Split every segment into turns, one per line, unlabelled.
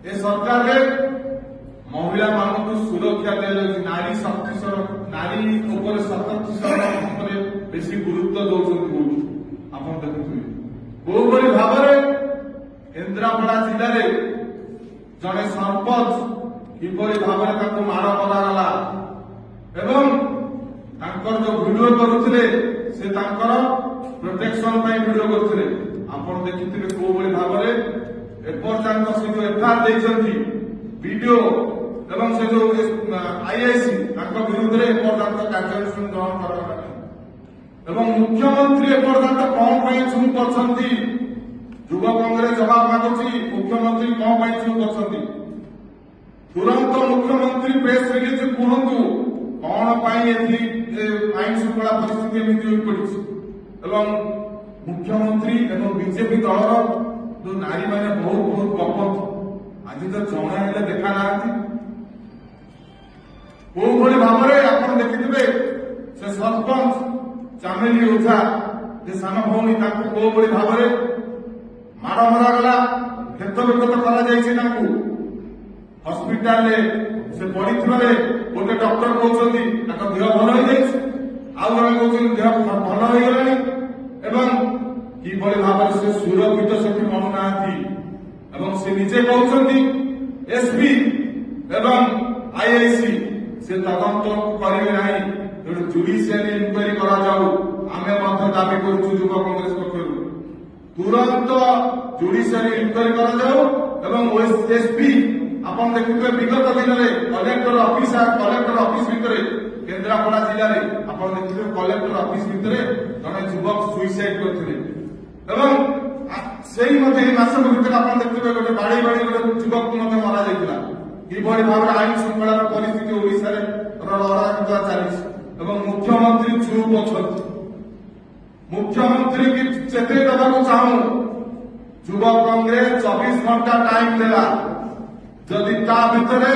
ए सरकार रे महिला मानक सुरक्षा दिया नारी शक्ति नारी उपर 37% बेसी गुरुत्व दौरान आप देखुए कौ भाई भाव में केन्द्रापड़ा जिले में जड़े सरपंच किपरि भाव में माड़ कराला एवं जो भिडियो करुले से प्रोटेक्शन भिडियो करते आपड़ देखिए कौ भाव में एपर्यंत से जो एफआईआर देती वीडियो एवं से जो आईआईसी विरुद्ध में एपर्यंत कार्यानुष्ठान ग्रहण कर मुख्यमंत्री एपर्यंत कौन चुप कर युव कांग्रेस जवाब मागुची मुख्यमंत्री कौन चुप कर तुरंत मुख्यमंत्री प्रेस रिलीज कहतु कौन आईन श्रृंखला परिस्थिति एमती पड़ी मुख्यमंत्री एवं बीजेपी दलर जो नारी मैंने बहुत बहुत गपत आज तो जड़े देखा ना कौ भाव में आप देखिए से सरपंच चामेली ओझा सान भौणी कौ भाव में माड़ मरा गला क्षत विक्षत हस्पिटाल से पड़ी गोटे डॉक्टर कहते देह भल हो जाए देह भल हो गला किभली भाव से सुरक्षित सेठी मनुना से निजे कहते एसपी एवं आईआईसी से तदंत करेंगे ना जुडिशियल इनक्वारी आम दाबी करुँ युव कांग्रेस पक्ष तुरंत जुडिशियल इनक्वारी एसपी आप देखिए विगत दिन में कलेक्टर ऑफिस भितर केन्द्रापड़ा जिले में आप देखिए कलेक्टर ऑफिस भितर जड़े युवक सुइसाइड करते मास भर आप देखिए गोटे बाड़ी बाड़ी गोटे युवक मरा जाता किभली भाव आईन श्रृंखलार परिस्थिति ओडिशा चली मुख्यमंत्री चुप अच्छा मुख्यमंत्री की चेताई देवाक चाहूँ युव कांग्रेस 24 घंटा टाइम देला जदि भितर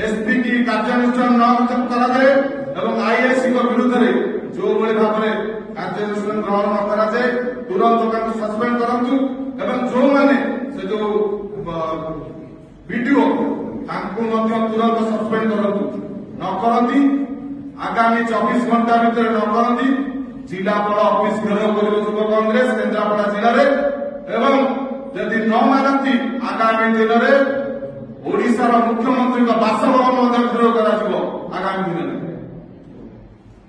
एसपी की कार्यानुष्ठान न कराए और आईआईसी विरुद्ध में जो भाव में कार्यानुष्ठान ग्रहण न कराए तुरंत सस्पेंड करूँ जो मैंने से जो वीडियो तुरंत सस्पेंड करूँ न करती आगामी 24 घंटा भितर न करती जिलापाल ऑफिस घेराव कर युव कांग्रेस केन्द्रापड़ा जिले में एवं यदि न मानती आगामी दिन में ओडिशार मुख्यमंत्री बासभवन घेराव कर